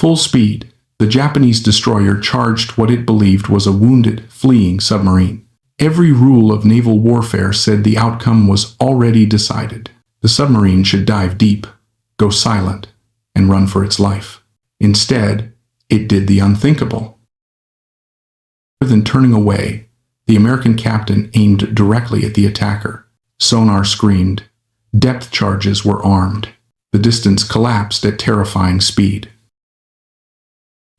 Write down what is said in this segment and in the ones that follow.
full speed, the Japanese destroyer charged what it believed was a wounded, fleeing submarine. Every rule of naval warfare said the outcome was already decided. The submarine should dive deep, go silent, and run for its life. Instead, it did the unthinkable. Rather than turning away, the American captain aimed directly at the attacker. Sonar screamed. Depth charges were armed. The distance collapsed at terrifying speed.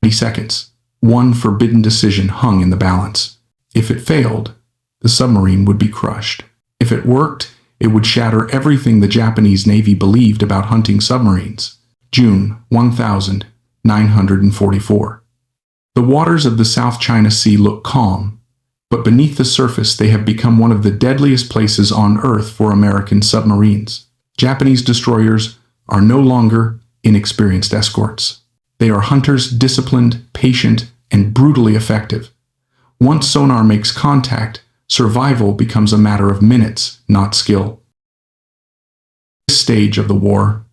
30 seconds. One forbidden decision hung in the balance. If it failed, the submarine would be crushed. If it worked, it would shatter everything the Japanese Navy believed about hunting submarines. June 1944. The waters of the South China Sea look calm, but beneath the surface they have become one of the deadliest places on Earth for American submarines. Japanese destroyers are no longer inexperienced escorts. They are hunters, disciplined, patient, and brutally effective. Once sonar makes contact, survival becomes a matter of minutes, not skill. This stage of the war,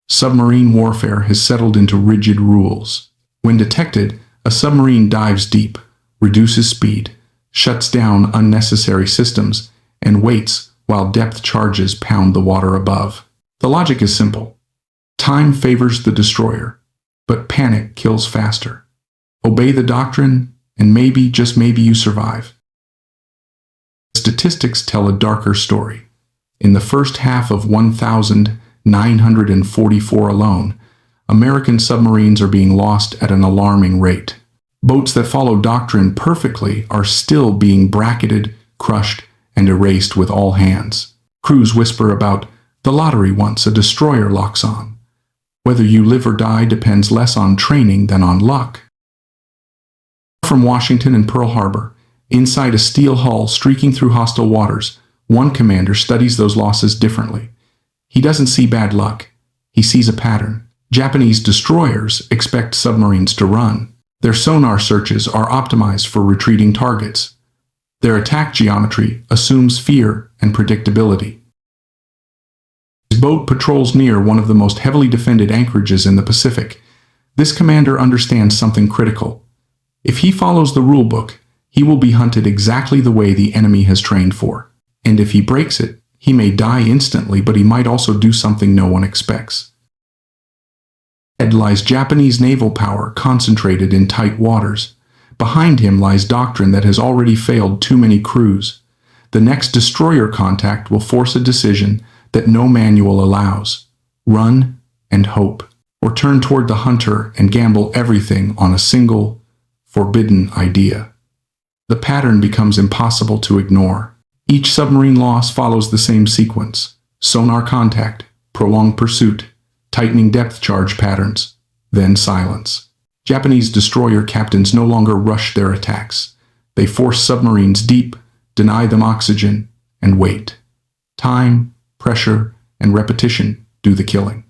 submarine warfare has settled into rigid rules. When detected, a submarine dives deep, reduces speed, shuts down unnecessary systems, and waits while depth charges pound the water above. The logic is simple. Time favors the destroyer, but panic kills faster. Obey the doctrine, and maybe, just maybe, you survive. Statistics tell a darker story. In the first half of 1944 alone, American submarines are being lost at an alarming rate. Boats that follow Doctrine perfectly are still being bracketed, crushed, and erased with all hands. Crews whisper about the lottery once a destroyer locks on. Whether you live or die depends less on training than on luck. From Washington and Pearl Harbor, inside a steel hull streaking through hostile waters, one commander studies those losses differently. He doesn't see bad luck. He sees a pattern. Japanese destroyers expect submarines to run. Their sonar searches are optimized for retreating targets. Their attack geometry assumes fear and predictability. His boat patrols near one of the most heavily defended anchorages in the Pacific. This commander understands something critical. If he follows the rulebook, he will be hunted exactly the way the enemy has trained for. And if he breaks it, he may die instantly, but he might also do something no one expects. Ahead lies Japanese naval power concentrated in tight waters. Behind him lies Doctrine that has already failed too many crews. The next destroyer contact will force a decision that no manual allows. Run and hope, or turn toward the hunter and gamble everything on a single, forbidden idea. The pattern becomes impossible to ignore. Each submarine loss follows the same sequence: sonar contact, prolonged pursuit, tightening depth charge patterns, then silence. Japanese destroyer captains no longer rush their attacks. They force submarines deep, deny them oxygen, and wait. Time, pressure, and repetition do the killing.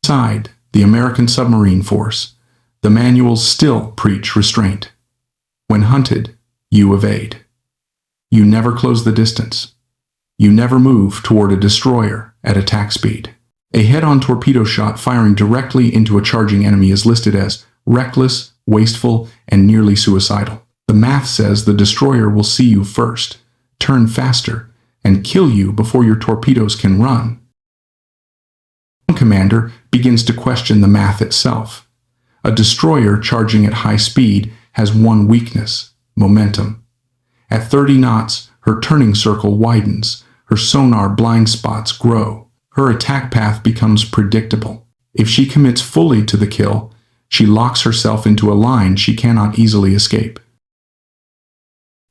Inside the American submarine force, the manuals still preach restraint. When hunted, you evade. You never close the distance. You never move toward a destroyer at attack speed. A head-on torpedo shot firing directly into a charging enemy is listed as reckless, wasteful, and nearly suicidal. The math says the destroyer will see you first, turn faster, and kill you before your torpedoes can run. One commander begins to question the math itself. A destroyer charging at high speed has one weakness: momentum. At 30 knots, her turning circle widens, her sonar blind spots grow. Her attack path becomes predictable. If she commits fully to the kill, she locks herself into a line she cannot easily escape.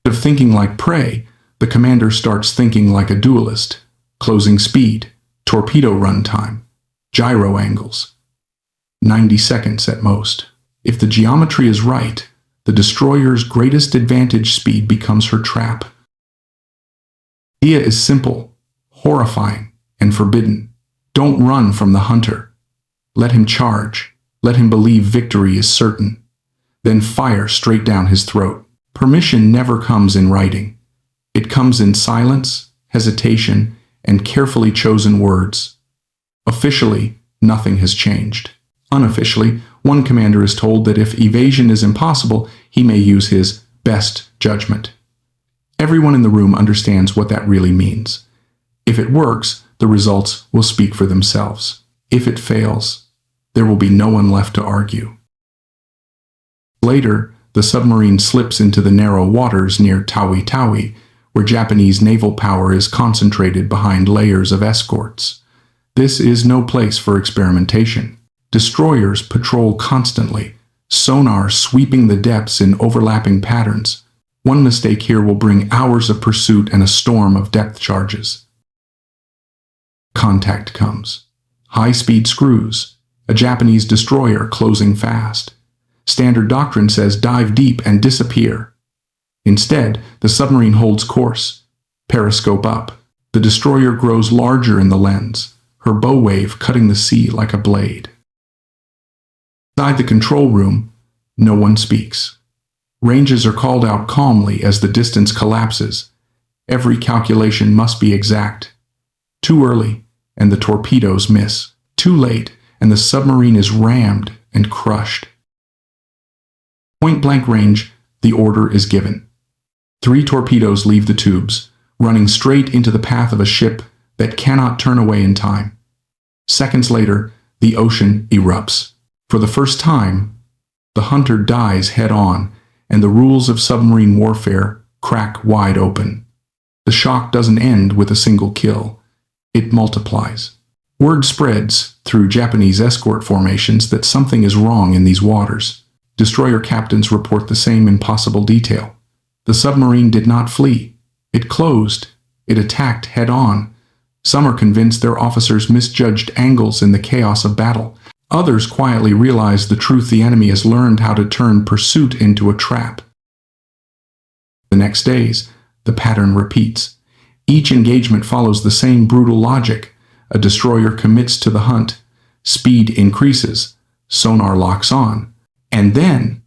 Instead of thinking like prey, the commander starts thinking like a duelist: closing speed, torpedo run time, gyro angles. 90 seconds at most. If the geometry is right, the destroyer's greatest advantage, speed, becomes her trap. The idea is simple, horrifying, and forbidden. Don't run from the hunter. Let him charge. Let him believe victory is certain. Then fire straight down his throat. Permission never comes in writing. It comes in silence, hesitation, and carefully chosen words. Officially, nothing has changed. Unofficially, one commander is told that if evasion is impossible, he may use his best judgment. Everyone in the room understands what that really means. If it works, the results will speak for themselves. If it fails, there will be no one left to argue. Later, the submarine slips into the narrow waters near Tawi, where Japanese naval power is concentrated behind layers of escorts. This is no place for experimentation. Destroyers patrol constantly, sonar sweeping the depths in overlapping patterns. One mistake here will bring hours of pursuit and a storm of depth charges. Contact comes. High-speed screws. A Japanese destroyer closing fast. Standard doctrine says dive deep and disappear. Instead, the submarine holds course. Periscope up. The destroyer grows larger in the lens, her bow wave cutting the sea like a blade. Inside the control room, no one speaks. Ranges are called out calmly as the distance collapses. Every calculation must be exact. Too early, and the torpedoes miss. Too late, and the submarine is rammed and crushed. Point-blank range, the order is given. 3 torpedoes leave the tubes, running straight into the path of a ship that cannot turn away in time. Seconds later, the ocean erupts. For the first time, the hunter dies head-on, and the rules of submarine warfare crack wide open. The shock doesn't end with a single kill. It multiplies. Word spreads through Japanese escort formations that something is wrong in these waters. Destroyer captains report the same impossible detail. The submarine did not flee. It closed. It attacked head-on. Some are convinced their officers misjudged angles in the chaos of battle. Others quietly realize the truth: the enemy has learned how to turn pursuit into a trap. The next days, the pattern repeats. Each engagement follows the same brutal logic. A destroyer commits to the hunt. Speed increases. Sonar locks on. And then,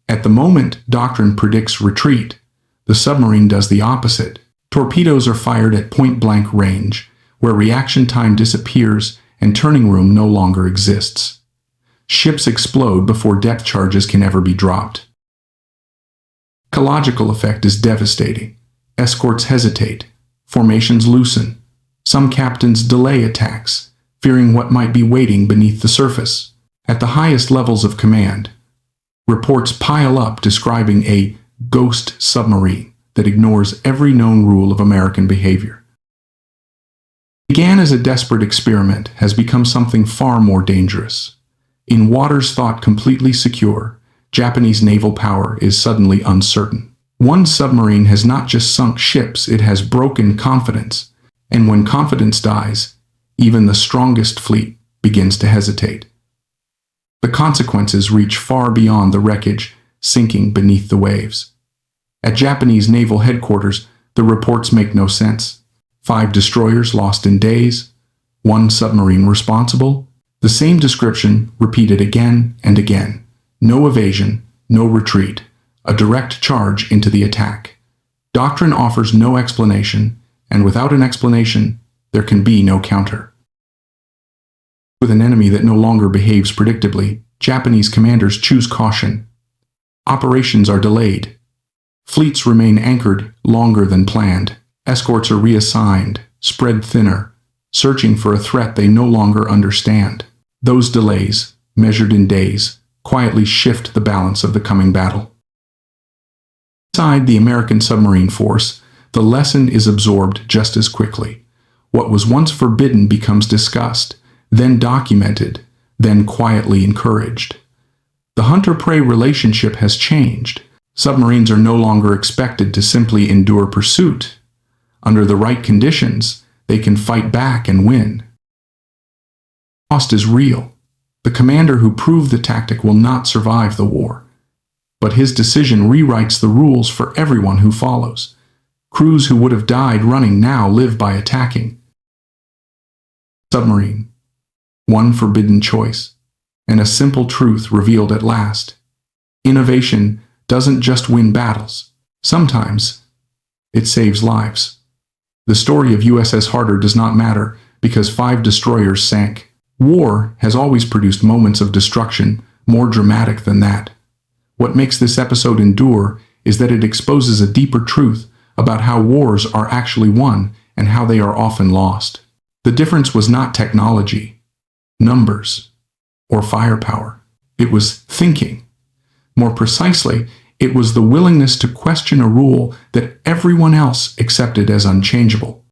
at the moment Doctrine predicts retreat, the submarine does the opposite. Torpedoes are fired at point-blank range, where reaction time disappears and turning room no longer exists. Ships explode before depth charges can ever be dropped. The ecological effect is devastating. Escorts hesitate. Formations loosen. Some captains delay attacks, fearing what might be waiting beneath the surface. At the highest levels of command, reports pile up describing a ghost submarine that ignores every known rule of American behavior. What began as a desperate experiment has become something far more dangerous. In waters thought completely secure, Japanese naval power is suddenly uncertain. One submarine has not just sunk ships, it has broken confidence. And when confidence dies, even the strongest fleet begins to hesitate. The consequences reach far beyond the wreckage, sinking beneath the waves. At Japanese naval headquarters, the reports make no sense. 5 destroyers lost in days, 1 submarine responsible. The same description repeated again and again. No evasion, no retreat, a direct charge into the attack. Doctrine offers no explanation, and without an explanation, there can be no counter. With an enemy that no longer behaves predictably, Japanese commanders choose caution. Operations are delayed. Fleets remain anchored longer than planned. Escorts are reassigned, spread thinner, searching for a threat they no longer understand. Those delays, measured in days, quietly shift the balance of the coming battle. Inside the American submarine force, the lesson is absorbed just as quickly. What was once forbidden becomes discussed, then documented, then quietly encouraged. The hunter-prey relationship has changed. Submarines are no longer expected to simply endure pursuit. Under the right conditions, they can fight back and win. The cost is real. The commander who proved the tactic will not survive the war. But his decision rewrites the rules for everyone who follows. Crews who would have died running now live by attacking. Submarine. One forbidden choice, and a simple truth revealed at last. Innovation doesn't just win battles. Sometimes, it saves lives. The story of USS Harder does not matter because 5 destroyers sank. War has always produced moments of destruction more dramatic than that. What makes this episode endure is that it exposes a deeper truth about how wars are actually won and how they are often lost. The difference was not technology, numbers, or firepower. It was thinking. More precisely, it was the willingness to question a rule that everyone else accepted as unchangeable.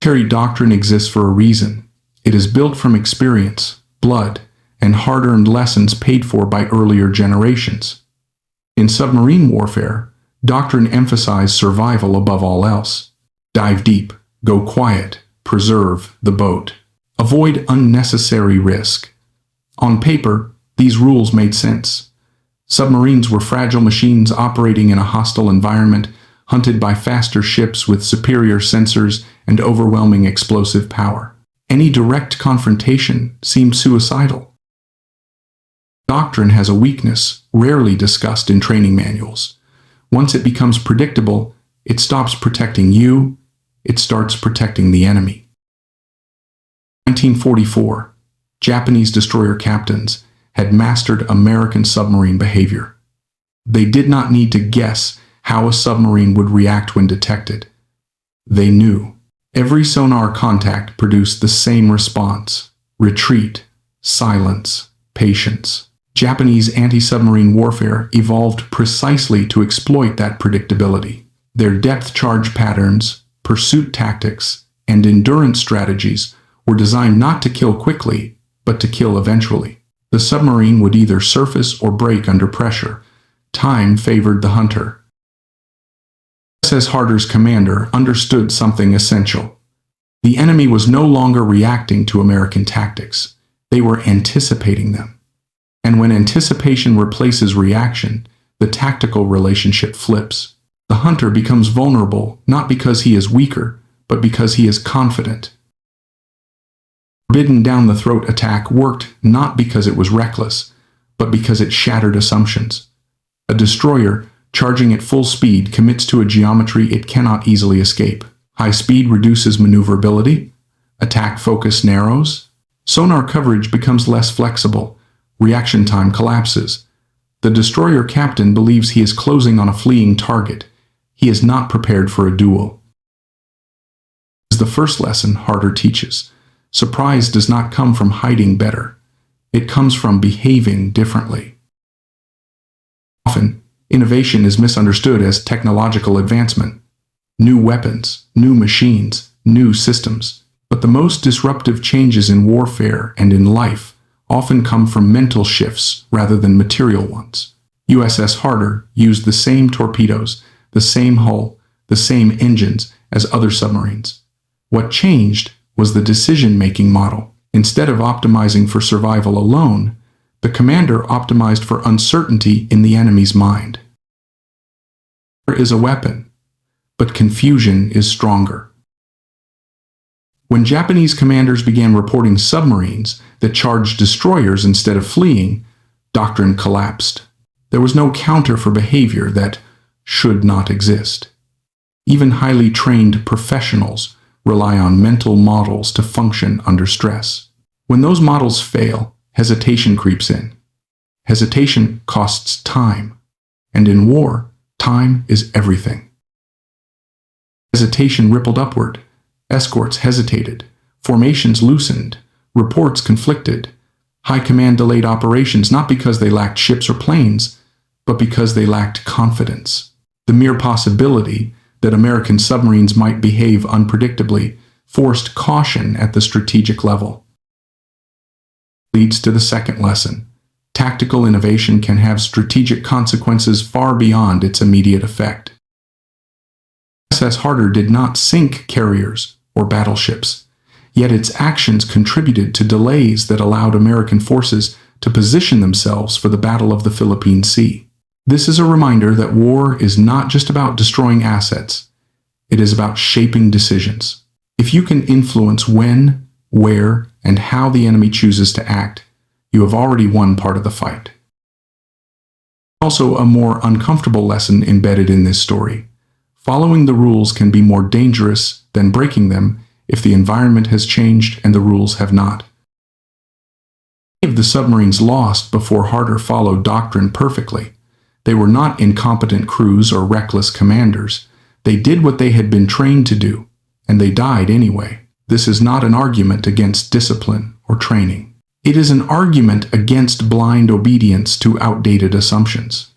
Military doctrine exists for a reason. It is built from experience, blood, and hard-earned lessons paid for by earlier generations. In submarine warfare, doctrine emphasized survival above all else. Dive deep, go quiet, preserve the boat. Avoid unnecessary risk. On paper, these rules made sense. Submarines were fragile machines operating in a hostile environment, hunted by faster ships with superior sensors and overwhelming explosive power. Any direct confrontation seemed suicidal. Doctrine has a weakness, rarely discussed in training manuals. Once it becomes predictable, it stops protecting you, it starts protecting the enemy. 1944, Japanese destroyer captains had mastered American submarine behavior. They did not need to guess how a submarine would react when detected. They knew. Every sonar contact produced the same response: retreat, silence, patience. Japanese anti-submarine warfare evolved precisely to exploit that predictability. Their depth charge patterns, pursuit tactics, and endurance strategies were designed not to kill quickly, but to kill eventually. The submarine would either surface or break under pressure. Time favored the hunter. USS Harder's commander understood something essential. The enemy was no longer reacting to American tactics. They were anticipating them. And when anticipation replaces reaction, the tactical relationship flips. The hunter becomes vulnerable not because he is weaker, but because he is confident. Forbidden down-the-throat attack worked not because it was reckless, but because it shattered assumptions. A destroyer, charging at full speed, commits to a geometry it cannot easily escape. High speed reduces maneuverability. Attack focus narrows. Sonar coverage becomes less flexible. Reaction time collapses. The destroyer captain believes he is closing on a fleeing target. He is not prepared for a duel. This is the first lesson Harder teaches. Surprise does not come from hiding better. It comes from behaving differently. Often, innovation is misunderstood as technological advancement. New weapons, new machines, new systems. But the most disruptive changes in warfare and in life often come from mental shifts rather than material ones. USS Harder used the same torpedoes, the same hull, the same engines as other submarines. What changed was the decision-making model. Instead of optimizing for survival alone, the commander optimized for uncertainty in the enemy's mind. Fear is a weapon, but confusion is stronger. When Japanese commanders began reporting submarines that charged destroyers instead of fleeing, doctrine collapsed. There was no counter for behavior that should not exist. Even highly trained professionals rely on mental models to function under stress. When those models fail, hesitation creeps in. Hesitation costs time. And in war, time is everything. Hesitation rippled upward. Escorts hesitated. Formations loosened. Reports conflicted. High command delayed operations not because they lacked ships or planes, but because they lacked confidence. The mere possibility that American submarines might behave unpredictably forced caution at the strategic level. Leads to the second lesson. Tactical innovation can have strategic consequences far beyond its immediate effect. USS Harder did not sink carriers or battleships, yet its actions contributed to delays that allowed American forces to position themselves for the Battle of the Philippine Sea. This is a reminder that war is not just about destroying assets, it is about shaping decisions. If you can influence when, where, and how the enemy chooses to act, you have already won part of the fight. Also, a more uncomfortable lesson embedded in this story. Following the rules can be more dangerous than breaking them if the environment has changed and the rules have not. Many of the submarines lost before Harder followed Doctrine perfectly. They were not incompetent crews or reckless commanders. They did what they had been trained to do, and they died anyway. This is not an argument against discipline or training. It is an argument against blind obedience to outdated assumptions.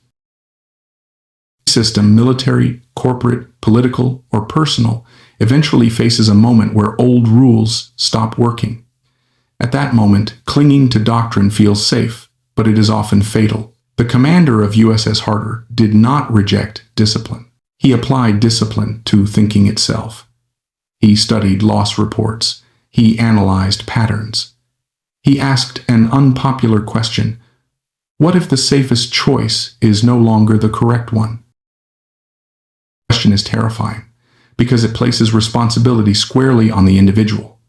System, military, corporate, political, or personal, eventually faces a moment where old rules stop working. At that moment, clinging to doctrine feels safe, but it is often fatal. The commander of USS Harder did not reject discipline. He applied discipline to thinking itself. He studied loss reports. He analyzed patterns. He asked an unpopular question: what if the safest choice is no longer the correct one? The question is terrifying because it places responsibility squarely on the individual.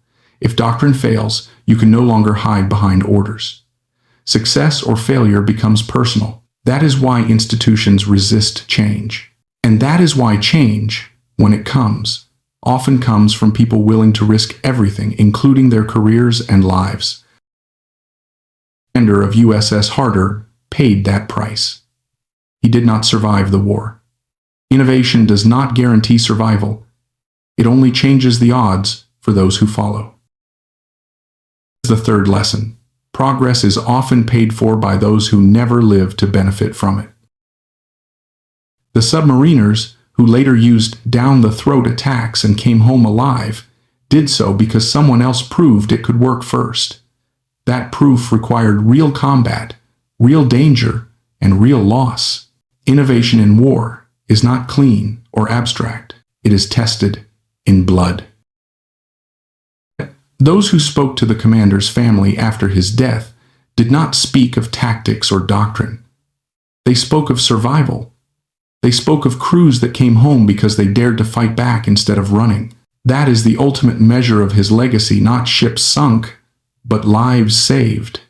If doctrine fails, you can no longer hide behind orders. Success or failure becomes personal. That is why institutions resist change. And that is why change, when it comes, often comes from people willing to risk everything, including their careers and lives. The commander of USS Harder paid that price. He did not survive the war. Innovation does not guarantee survival. It only changes the odds for those who follow. The third lesson: progress is often paid for by those who never live to benefit from it. The submariners, who later used down-the-throat attacks and came home alive, did so because someone else proved it could work first. That proof required real combat, real danger, and real loss. Innovation in war is not clean or abstract. It is tested in blood. Those who spoke to the commander's family after his death did not speak of tactics or doctrine. They spoke of survival. They spoke of crews that came home because they dared to fight back instead of running. That is the ultimate measure of his legacy, not ships sunk, but lives saved.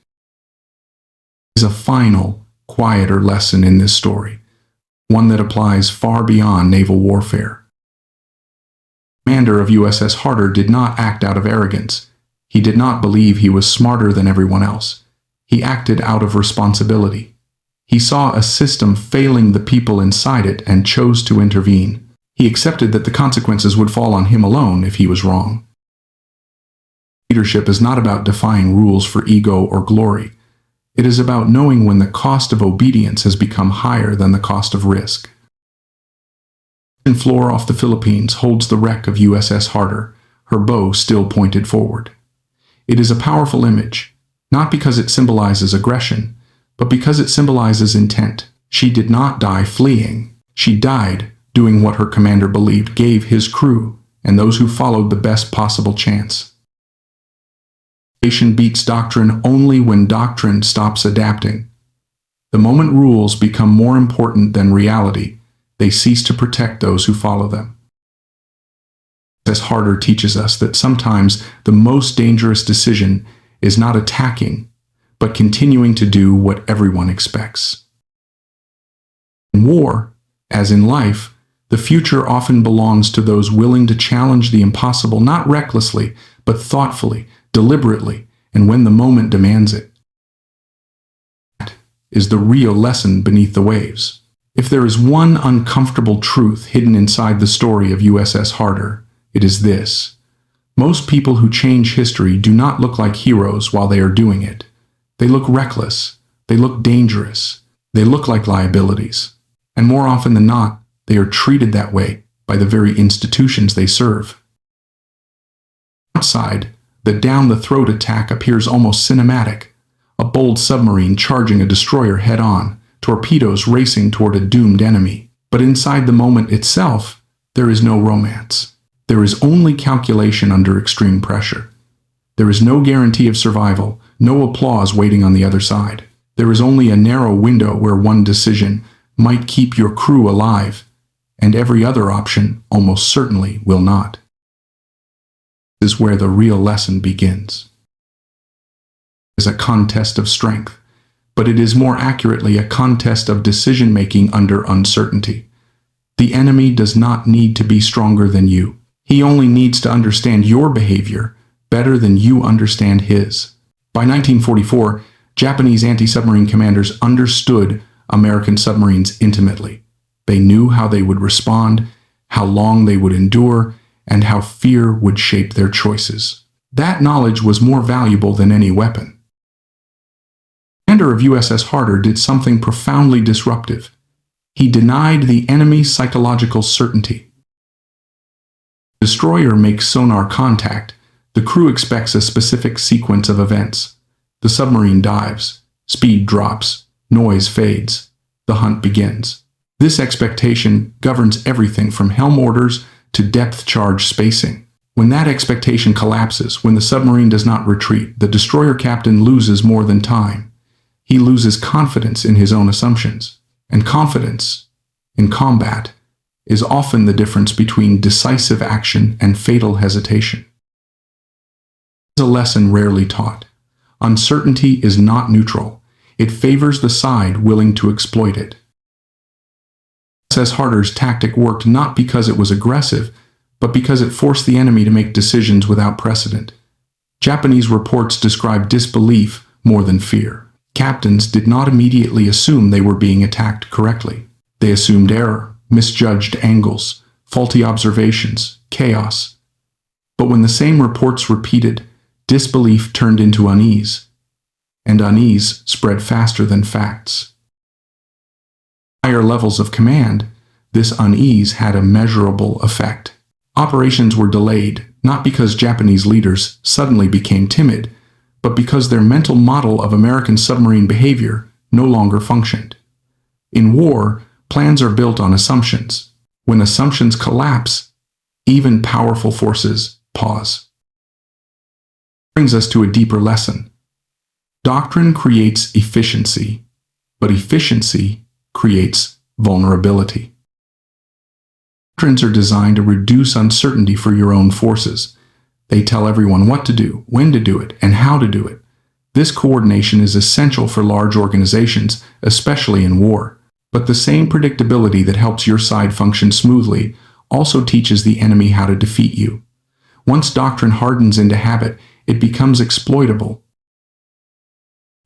There is a final, quieter lesson in this story, one that applies far beyond naval warfare. The commander of USS Harder did not act out of arrogance. He did not believe he was smarter than everyone else. He acted out of responsibility. He saw a system failing the people inside it and chose to intervene. He accepted that the consequences would fall on him alone if he was wrong. Leadership is not about defying rules for ego or glory. It is about knowing when the cost of obedience has become higher than the cost of risk. The floor off the Philippines holds the wreck of USS Harder, her bow still pointed forward. It is a powerful image, not because it symbolizes aggression, but because it symbolizes intent. She did not die fleeing. She died doing what her commander believed gave his crew and those who followed the best possible chance. Innovation beats doctrine only when doctrine stops adapting. The moment rules become more important than reality, they cease to protect those who follow them. USS Harder teaches us that sometimes the most dangerous decision is not attacking, but continuing to do what everyone expects. In war, as in life, the future often belongs to those willing to challenge the impossible, not recklessly, but thoughtfully, deliberately, and when the moment demands it. That is the real lesson beneath the waves. If there is one uncomfortable truth hidden inside the story of USS Harder, it is this: most people who change history do not look like heroes while they are doing it. They look reckless. They look dangerous. They look like liabilities. And more often than not, they are treated that way by the very institutions they serve. Outside, the down-the-throat attack appears almost cinematic. A bold submarine charging a destroyer head-on, torpedoes racing toward a doomed enemy. But inside the moment itself, there is no romance. There is only calculation under extreme pressure. There is no guarantee of survival, no applause waiting on the other side. There is only a narrow window where one decision might keep your crew alive, and every other option almost certainly will not. This is where the real lesson begins. It is a contest of strength, but it is more accurately a contest of decision-making under uncertainty. The enemy does not need to be stronger than you. He only needs to understand your behavior better than you understand his. By 1944, Japanese anti-submarine commanders understood American submarines intimately. They knew how they would respond, how long they would endure, and how fear would shape their choices. That knowledge was more valuable than any weapon. The commander of USS Harder did something profoundly disruptive. He denied the enemy psychological certainty. The destroyer makes sonar contact. The crew expects a specific sequence of events. The submarine dives. Speed drops. Noise fades. The hunt begins. This expectation governs everything from helm orders to depth charge spacing. When that expectation collapses, when the submarine does not retreat, the destroyer captain loses more than time. He loses confidence in his own assumptions. And confidence, in combat, is often the difference between decisive action and fatal hesitation. It's a lesson rarely taught. Uncertainty is not neutral. It favors the side willing to exploit it. USS Harder's tactic worked not because it was aggressive, but because it forced the enemy to make decisions without precedent. Japanese reports describe disbelief more than fear. Captains did not immediately assume they were being attacked correctly. They assumed error, misjudged angles, faulty observations, chaos. But when the same reports repeated, disbelief turned into unease, and unease spread faster than facts. Higher levels of command, this unease had a measurable effect. Operations were delayed, not because Japanese leaders suddenly became timid, but because their mental model of American submarine behavior no longer functioned. In war, plans are built on assumptions. When assumptions collapse, even powerful forces pause. Brings us to a deeper lesson. Doctrine creates efficiency, but efficiency creates vulnerability. Doctrines are designed to reduce uncertainty for your own forces. They tell everyone what to do, when to do it, and how to do it. This coordination is essential for large organizations, especially in war. But the same predictability that helps your side function smoothly also teaches the enemy how to defeat you. Once doctrine hardens into habit, it becomes exploitable.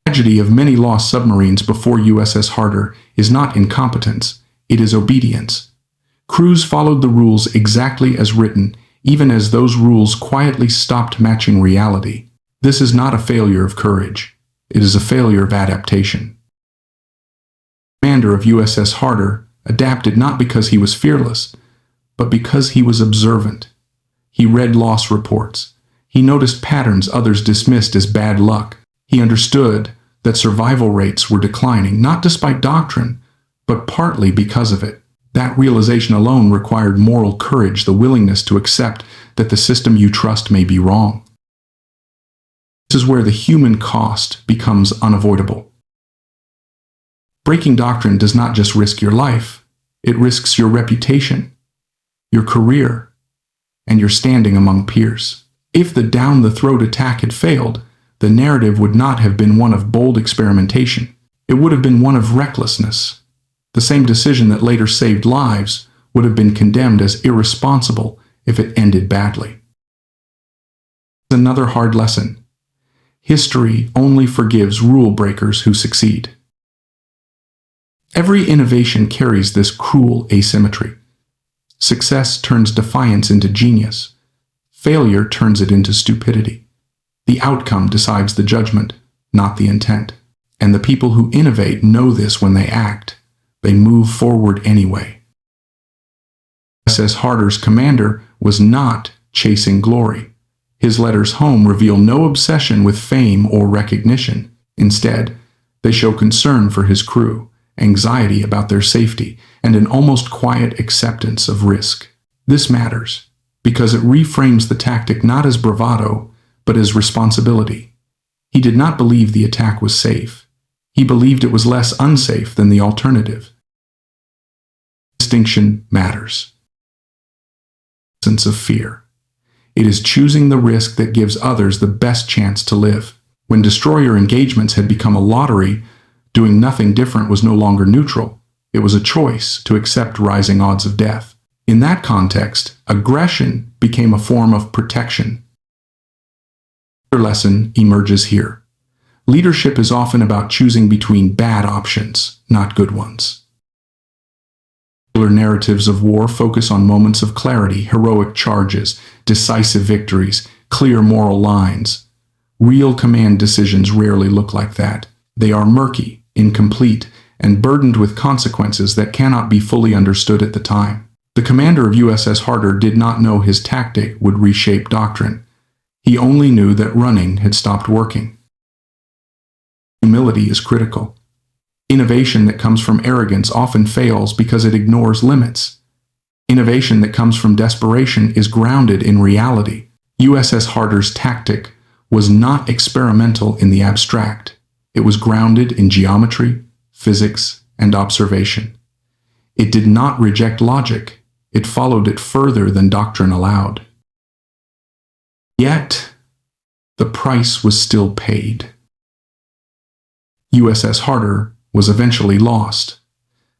The tragedy of many lost submarines before USS Harder is not incompetence, it is obedience. Crews followed the rules exactly as written, even as those rules quietly stopped matching reality. This is not a failure of courage. It is a failure of adaptation. The commander of USS Harder adapted not because he was fearless, but because he was observant. He read loss reports. He noticed patterns others dismissed as bad luck. He understood that survival rates were declining, not despite doctrine, but partly because of it. That realization alone required moral courage, the willingness to accept that the system you trust may be wrong. This is where the human cost becomes unavoidable. Breaking doctrine does not just risk your life, it risks your reputation, your career, and your standing among peers. If the down-the-throat attack had failed, the narrative would not have been one of bold experimentation. It would have been one of recklessness. The same decision that later saved lives would have been condemned as irresponsible if it ended badly. Another hard lesson. History only forgives rule breakers who succeed. Every innovation carries this cruel asymmetry. Success turns defiance into genius. Failure turns it into stupidity. The outcome decides the judgment, not the intent. And the people who innovate know this when they act. They move forward anyway. USS Harder's commander was not chasing glory. His letters home reveal no obsession with fame or recognition. Instead, they show concern for his crew, anxiety about their safety, and an almost quiet acceptance of risk. This matters because it reframes the tactic not as bravado, but as responsibility. He did not believe the attack was safe. He believed it was less unsafe than the alternative. Distinction matters. Sense of fear. It is choosing the risk that gives others the best chance to live. When destroyer engagements had become a lottery, doing nothing different was no longer neutral. It was a choice to accept rising odds of death. In that context, aggression became a form of protection. Another lesson emerges here. Leadership is often about choosing between bad options, not good ones. Popular narratives of war focus on moments of clarity, heroic charges, decisive victories, clear moral lines. Real command decisions rarely look like that. They are murky, incomplete, and burdened with consequences that cannot be fully understood at the time. The commander of USS Harder did not know his tactic would reshape Doctrine. He only knew that running had stopped working. Humility is critical. Innovation that comes from arrogance often fails because it ignores limits. Innovation that comes from desperation is grounded in reality. USS Harder's tactic was not experimental in the abstract. It was grounded in geometry, physics, and observation. It did not reject logic. It followed it further than Doctrine allowed. Yet, the price was still paid. USS Harder was eventually lost.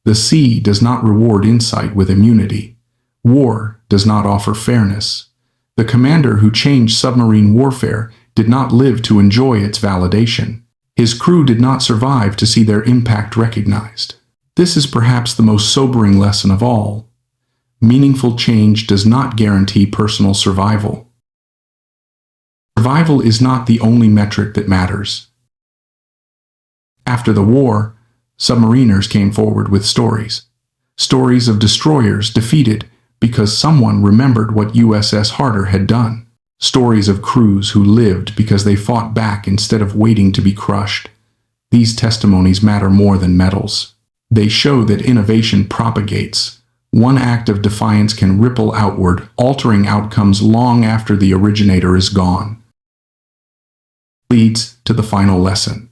The sea does not reward insight with immunity. War does not offer fairness. The commander who changed submarine warfare did not live to enjoy its validation. His crew did not survive to see their impact recognized. This is perhaps the most sobering lesson of all. Meaningful change does not guarantee personal survival. Survival is not the only metric that matters. After the war, submariners came forward with stories. Stories of destroyers defeated because someone remembered what USS Harder had done. Stories of crews who lived because they fought back instead of waiting to be crushed. These testimonies matter more than medals. They show that innovation propagates. One act of defiance can ripple outward, altering outcomes long after the originator is gone. Leads to the final lesson.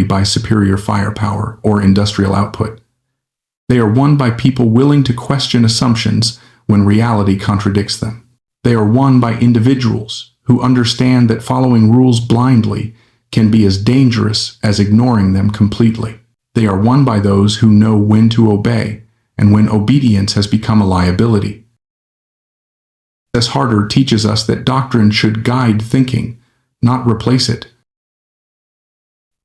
By superior firepower or industrial output. They are won by people willing to question assumptions when reality contradicts them. They are won by individuals who understand that following rules blindly can be as dangerous as ignoring them completely. They are won by those who know when to obey and when obedience has become a liability. USS Harder teaches us that Doctrine should guide thinking, not replace it.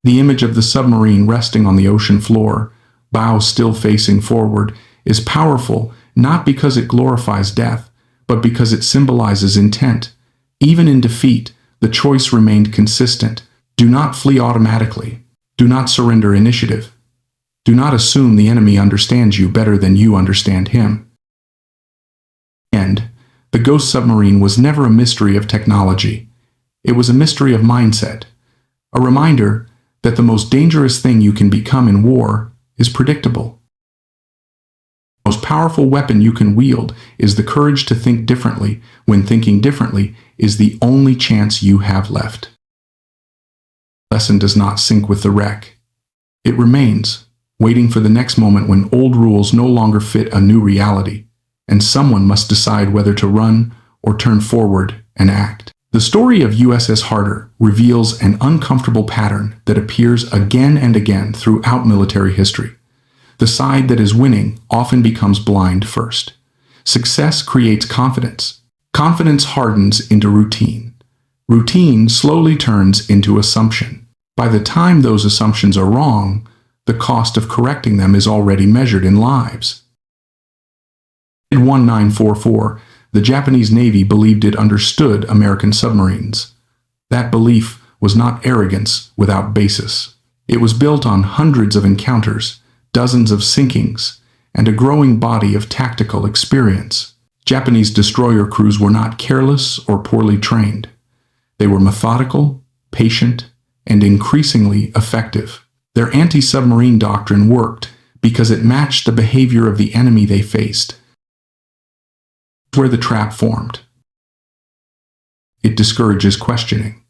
The image of the submarine resting on the ocean floor, bow still facing forward, is powerful not because it glorifies death, but because it symbolizes intent. Even in defeat, the choice remained consistent. Do not flee automatically. Do not surrender initiative. Do not assume the enemy understands you better than you understand him. And the Ghost submarine was never a mystery of technology. It was a mystery of mindset. A reminder that the most dangerous thing you can become in war is predictable. The most powerful weapon you can wield is the courage to think differently when thinking differently is the only chance you have left. The lesson does not sink with the wreck. It remains, waiting for the next moment when old rules no longer fit a new reality, and someone must decide whether to run or turn forward and act. The story of USS Harder reveals an uncomfortable pattern that appears again and again throughout military history. The side that is winning often becomes blind first. Success creates confidence. Confidence hardens into routine. Routine slowly turns into assumption. By the time those assumptions are wrong, the cost of correcting them is already measured in lives. In 1944, the Japanese Navy believed it understood American submarines. That belief was not arrogance without basis. It was built on hundreds of encounters, dozens of sinkings, and a growing body of tactical experience. Japanese destroyer crews were not careless or poorly trained. They were methodical, patient, and increasingly effective. Their anti-submarine doctrine worked because it matched the behavior of the enemy they faced. Where the trap formed. It discourages questioning.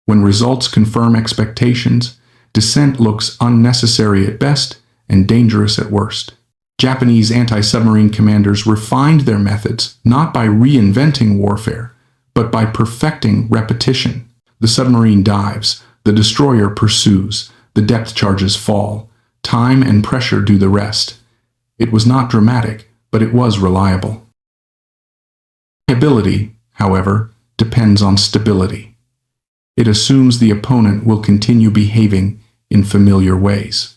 When results confirm expectations, dissent looks unnecessary at best and dangerous at worst. Japanese anti-submarine commanders refined their methods not by reinventing warfare, but by perfecting repetition. The submarine dives, the destroyer pursues, the depth charges fall, time and pressure do the rest. It was not dramatic, but it was reliable. Reliability, however, depends on stability. It assumes the opponent will continue behaving in familiar ways.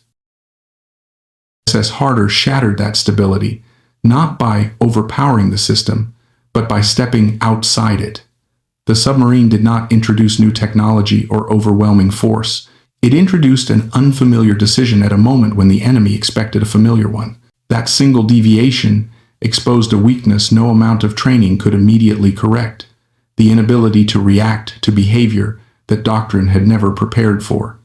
USS Harder shattered that stability, not by overpowering the system, but by stepping outside it. The submarine did not introduce new technology or overwhelming force. It introduced an unfamiliar decision at a moment when the enemy expected a familiar one. That single deviation exposed a weakness no amount of training could immediately correct: the inability to react to behavior that Doctrine had never prepared for.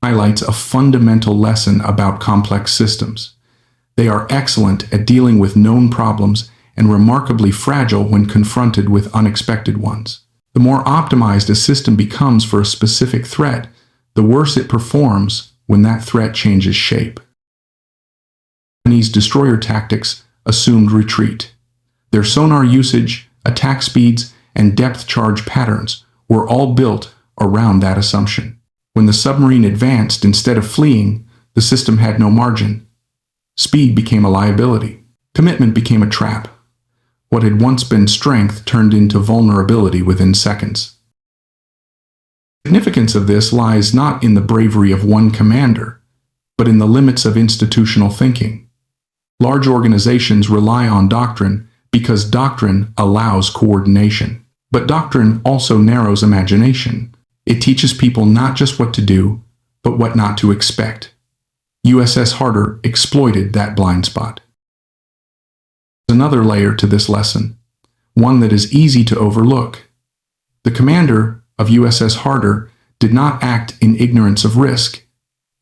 Highlights a fundamental lesson about complex systems. They are excellent at dealing with known problems and remarkably fragile when confronted with unexpected ones. The more optimized a system becomes for a specific threat, the worse it performs when that threat changes shape. Japanese destroyer tactics assumed retreat. Their sonar usage, attack speeds, and depth charge patterns were all built around that assumption. When the submarine advanced instead of fleeing, the system had no margin. Speed became a liability. Commitment became a trap. What had once been strength turned into vulnerability within seconds. The significance of this lies not in the bravery of one commander, but in the limits of institutional thinking. Large organizations rely on doctrine because doctrine allows coordination. But doctrine also narrows imagination. It teaches people not just what to do, but what not to expect. USS Harder exploited that blind spot. There's another layer to this lesson, one that is easy to overlook. The commander of USS Harder did not act in ignorance of risk.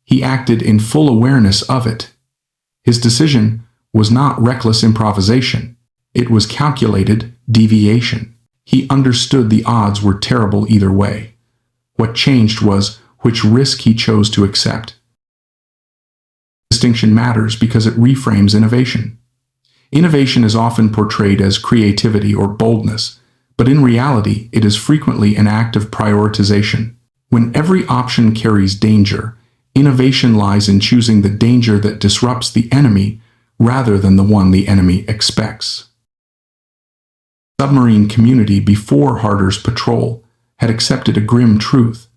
He acted in full awareness of it. His decision was not reckless improvisation. It was calculated deviation. He understood the odds were terrible either way. What changed was which risk he chose to accept. Distinction matters because it reframes innovation. Innovation is often portrayed as creativity or boldness, but in reality, it is frequently an act of prioritization. When every option carries danger, innovation lies in choosing the danger that disrupts the enemy rather than the one the enemy expects. The submarine community before Harder's patrol had accepted a grim truth.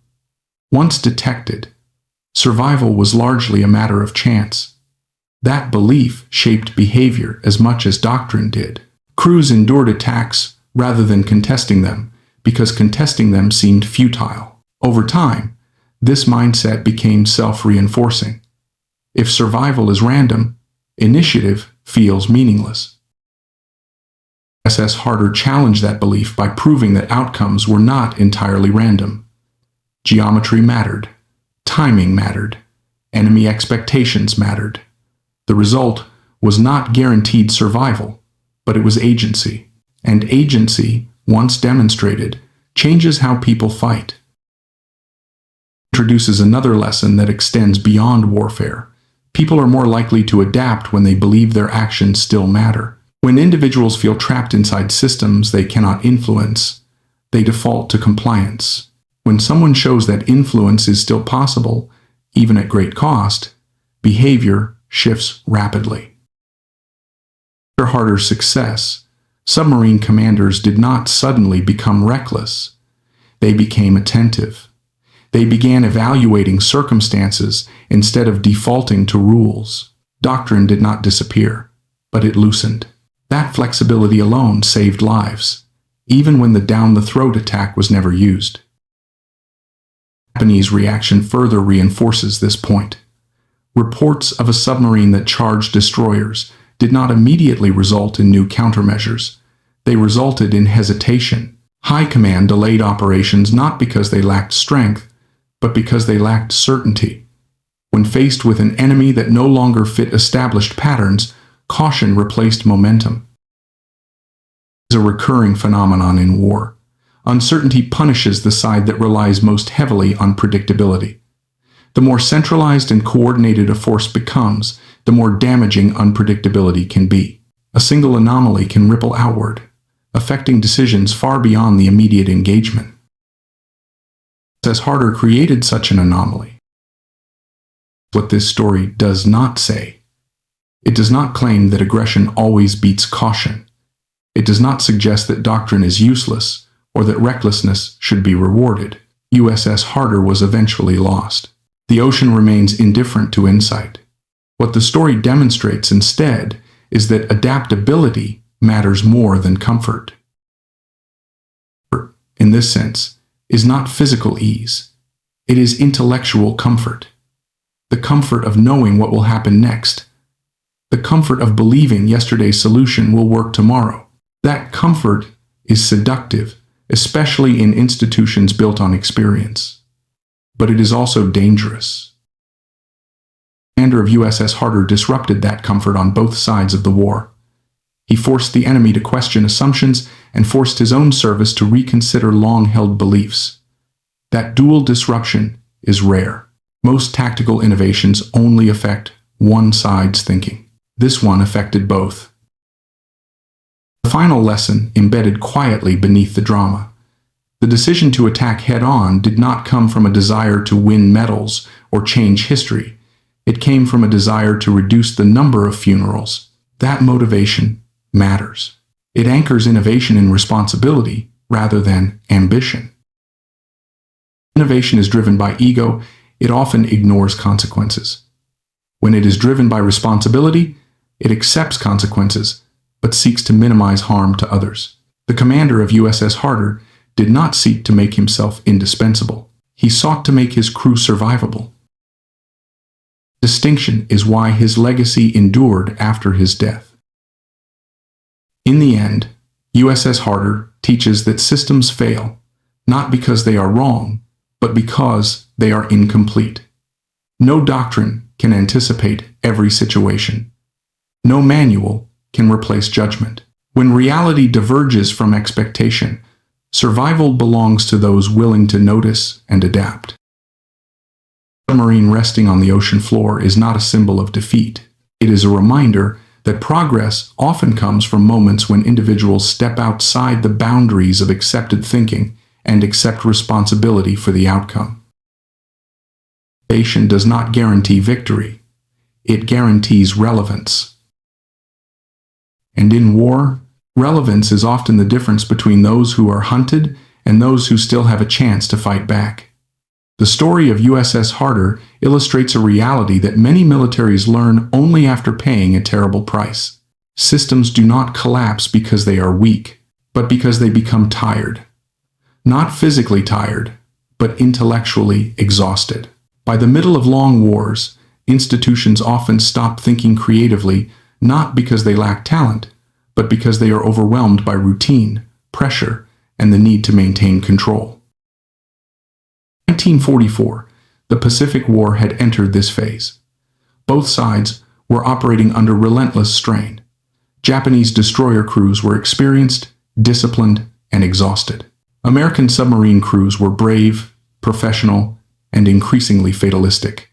Once detected, survival was largely a matter of chance. That belief shaped behavior as much as doctrine did. Crews endured attacks rather than contesting them, because contesting them seemed futile. Over time, this mindset became self-reinforcing. If survival is random, initiative feels meaningless. USS Harder challenged that belief by proving that outcomes were not entirely random. Geometry mattered. Timing mattered. Enemy expectations mattered. The result was not guaranteed survival, but it was agency. And agency, once demonstrated, changes how people fight. It introduces another lesson that extends beyond warfare. People are more likely to adapt when they believe their actions still matter. When individuals feel trapped inside systems they cannot influence, they default to compliance. When someone shows that influence is still possible, even at great cost, behavior shifts rapidly. After Harder's success, submarine commanders did not suddenly become reckless. They became attentive. They began evaluating circumstances instead of defaulting to rules. Doctrine did not disappear, but it loosened. That flexibility alone saved lives, even when the down-the-throat attack was never used. The Japanese reaction further reinforces this point. Reports of a submarine that charged destroyers did not immediately result in new countermeasures. They resulted in hesitation. High command delayed operations not because they lacked strength, but because they lacked certainty. When faced with an enemy that no longer fit established patterns, caution replaced momentum. It is a recurring phenomenon in war. Uncertainty punishes the side that relies most heavily on predictability. The more centralized and coordinated a force becomes, the more damaging unpredictability can be. A single anomaly can ripple outward, affecting decisions far beyond the immediate engagement. USS Harder created such an anomaly. What this story does not say It does not claim that aggression always beats caution. It does not suggest that doctrine is useless or that recklessness should be rewarded. USS Harder was eventually lost. The ocean remains indifferent to insight. What the story demonstrates instead is that adaptability matters more than comfort. In this sense, is not physical ease. It is intellectual comfort. The comfort of knowing what will happen next. The comfort of believing yesterday's solution will work tomorrow. That comfort is seductive, especially in institutions built on experience. But it is also dangerous. The commander of USS Harder disrupted that comfort on both sides of the war. He forced the enemy to question assumptions and forced his own service to reconsider long-held beliefs. That dual disruption is rare. Most tactical innovations only affect one side's thinking. This one affected both. The final lesson embedded quietly beneath the drama. The decision to attack head-on did not come from a desire to win medals or change history. It came from a desire to reduce the number of funerals. That motivation matters. It anchors innovation in responsibility rather than ambition. Innovation is driven by ego. It often ignores consequences. When it is driven by responsibility, it accepts consequences, but seeks to minimize harm to others. The commander of USS Harder did not seek to make himself indispensable. He sought to make his crew survivable. Distinction is why his legacy endured after his death. In the end, USS Harder teaches that systems fail, not because they are wrong, but because they are incomplete. No doctrine can anticipate every situation. No manual can replace judgment. When reality diverges from expectation, survival belongs to those willing to notice and adapt. A submarine resting on the ocean floor is not a symbol of defeat. It is a reminder that progress often comes from moments when individuals step outside the boundaries of accepted thinking and accept responsibility for the outcome. Innovation does not guarantee victory. It guarantees relevance. And in war, relevance is often the difference between those who are hunted and those who still have a chance to fight back. The story of USS Harder illustrates a reality that many militaries learn only after paying a terrible price. Systems do not collapse because they are weak, but because they become tired. Not physically tired, but intellectually exhausted. By the middle of long wars, institutions often stop thinking creatively, not because they lack talent, but because they are overwhelmed by routine, pressure, and the need to maintain control. In 1944, the Pacific War had entered this phase. Both sides were operating under relentless strain. Japanese destroyer crews were experienced, disciplined, and exhausted. American submarine crews were brave, professional, and increasingly fatalistic.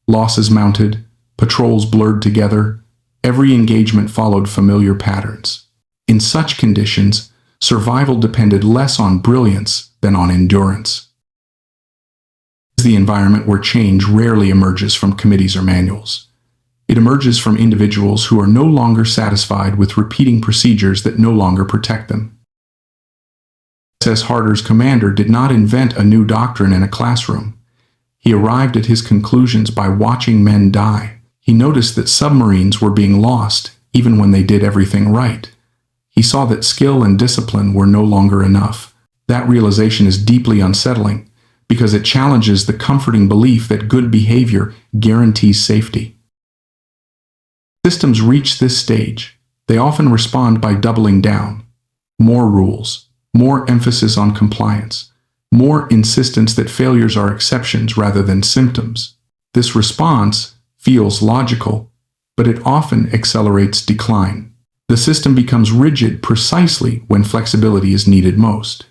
Losses mounted, patrols blurred together, every engagement followed familiar patterns. In such conditions, survival depended less on brilliance than on endurance. This is the environment where change rarely emerges from committees or manuals. It emerges from individuals who are no longer satisfied with repeating procedures that no longer protect them. USS Harder's commander did not invent a new doctrine in a classroom. He arrived at his conclusions by watching men die. He noticed that submarines were being lost even when they did everything right. He saw that skill and discipline were no longer enough. That realization is deeply unsettling because it challenges the comforting belief that good behavior guarantees safety. Systems reach this stage. They often respond by doubling down. More rules, more emphasis on compliance, more insistence that failures are exceptions rather than symptoms. This response feels logical, but it often accelerates decline. The system becomes rigid precisely when flexibility is needed most.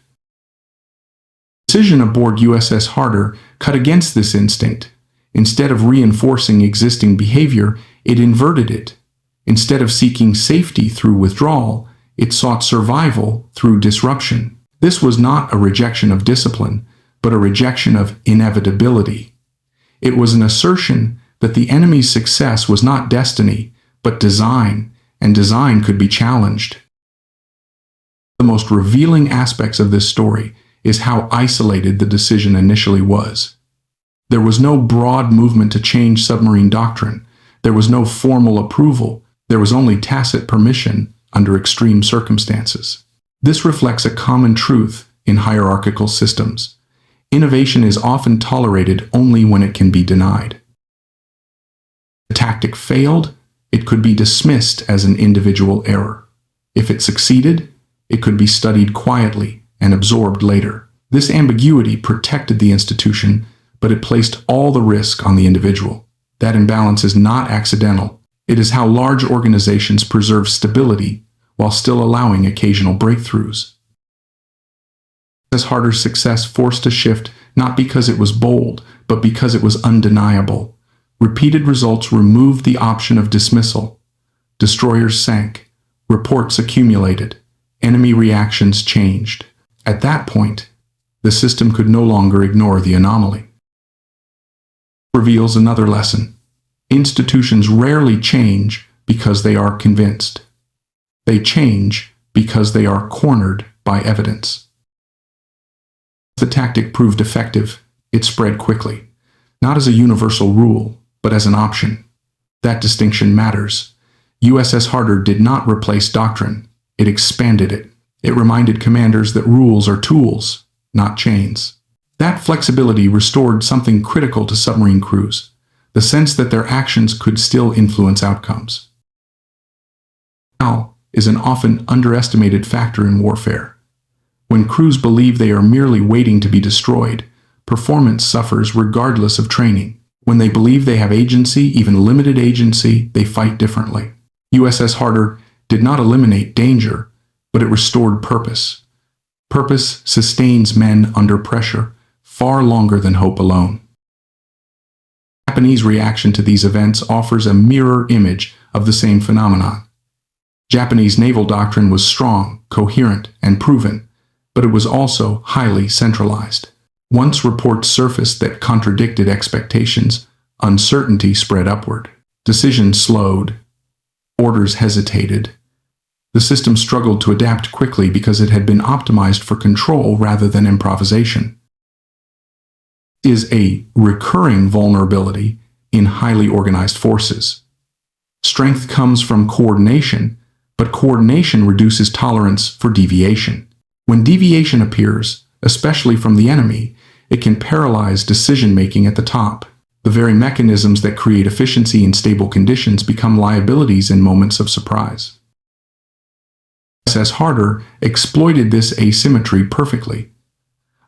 The decision aboard USS Harder cut against this instinct. Instead of reinforcing existing behavior, it inverted it. Instead of seeking safety through withdrawal, it sought survival through disruption. This was not a rejection of discipline, but a rejection of inevitability. It was an assertion that the enemy's success was not destiny, but design could be challenged. The most revealing aspects of this story is how isolated the decision initially was. There was no broad movement to change submarine doctrine. There was no formal approval. There was only tacit permission under extreme circumstances. This reflects a common truth in hierarchical systems. Innovation is often tolerated only when it can be denied. If the tactic failed, it could be dismissed as an individual error. If it succeeded, it could be studied quietly and absorbed later. This ambiguity protected the institution, but it placed all the risk on the individual. That imbalance is not accidental. It is how large organizations preserve stability while still allowing occasional breakthroughs. USS Harder's success forced a shift not because it was bold, but because it was undeniable. Repeated results removed the option of dismissal. Destroyers sank. Reports accumulated. Enemy reactions changed. At that point, the system could no longer ignore the anomaly. Reveals another lesson. Institutions rarely change because they are convinced. They change because they are cornered by evidence. The tactic proved effective. It spread quickly, not as a universal rule, but as an option. That distinction matters. USS Harder did not replace doctrine. It expanded it. It reminded commanders that rules are tools, not chains. That flexibility restored something critical to submarine crews, the sense that their actions could still influence outcomes. Morale is an often underestimated factor in warfare. When crews believe they are merely waiting to be destroyed, performance suffers regardless of training. When they believe they have agency, even limited agency, they fight differently. USS Harder did not eliminate danger, but it restored purpose. Purpose sustains men under pressure far longer than hope alone. The Japanese reaction to these events offers a mirror image of the same phenomenon. Japanese naval doctrine was strong, coherent, and proven, but it was also highly centralized. Once reports surfaced that contradicted expectations, uncertainty spread upward. Decisions slowed. Orders hesitated. The system struggled to adapt quickly because it had been optimized for control rather than improvisation. Is a recurring vulnerability in highly organized forces. Strength comes from coordination, but coordination reduces tolerance for deviation. When deviation appears, especially from the enemy, it can paralyze decision-making at the top. The very mechanisms that create efficiency in stable conditions become liabilities in moments of surprise. USS Harder exploited this asymmetry perfectly.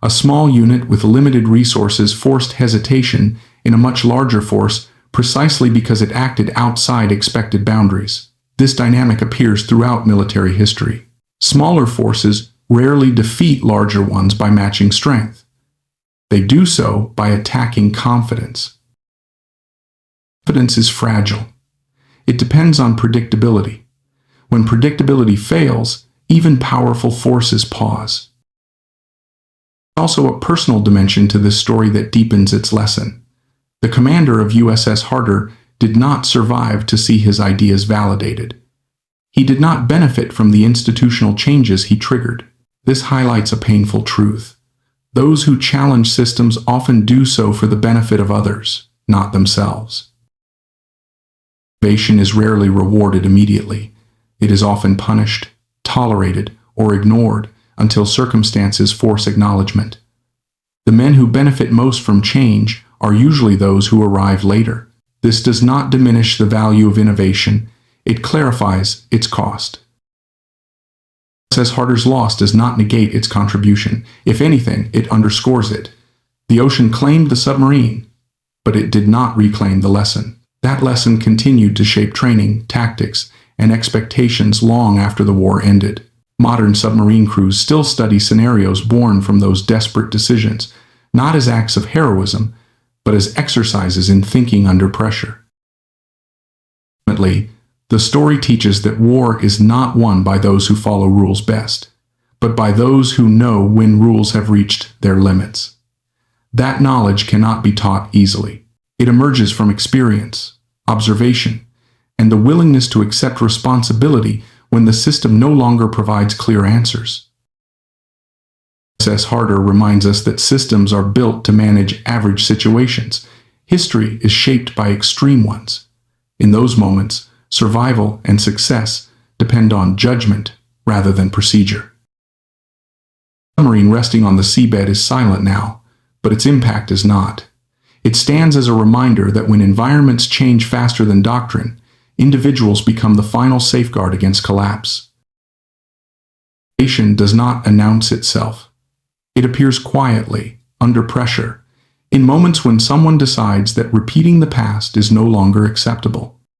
A small unit with limited resources forced hesitation in a much larger force precisely because it acted outside expected boundaries. This dynamic appears throughout military history. Smaller forces rarely defeat larger ones by matching strength. They do so by attacking confidence. Confidence is fragile. It depends on predictability. When predictability fails, even powerful forces pause. There's also a personal dimension to this story that deepens its lesson. The commander of USS Harder did not survive to see his ideas validated. He did not benefit from the institutional changes he triggered. This highlights a painful truth. Those who challenge systems often do so for the benefit of others, not themselves. Innovation is rarely rewarded immediately. It is often punished, tolerated, or ignored until circumstances force acknowledgement. The men who benefit most from change are usually those who arrive later. This does not diminish the value of innovation. It clarifies its cost. USS Harder's loss does not negate its contribution. If anything, it underscores it. The ocean claimed the submarine, but it did not reclaim the lesson. That lesson continued to shape training, tactics, and expectations long after the war ended. Modern submarine crews still study scenarios born from those desperate decisions, not as acts of heroism, but as exercises in thinking under pressure. Ultimately, the story teaches that war is not won by those who follow rules best, but by those who know when rules have reached their limits. That knowledge cannot be taught easily. It emerges from experience, observation, and the willingness to accept responsibility when the system no longer provides clear answers. USS Harder reminds us that systems are built to manage average situations. History is shaped by extreme ones. In those moments, survival and success depend on judgment rather than procedure. The submarine resting on the seabed is silent now, but its impact is not. It stands as a reminder that when environments change faster than doctrine, individuals become the final safeguard against collapse. Nation does not announce itself. It appears quietly, under pressure, in moments when someone decides that repeating the past is no longer acceptable.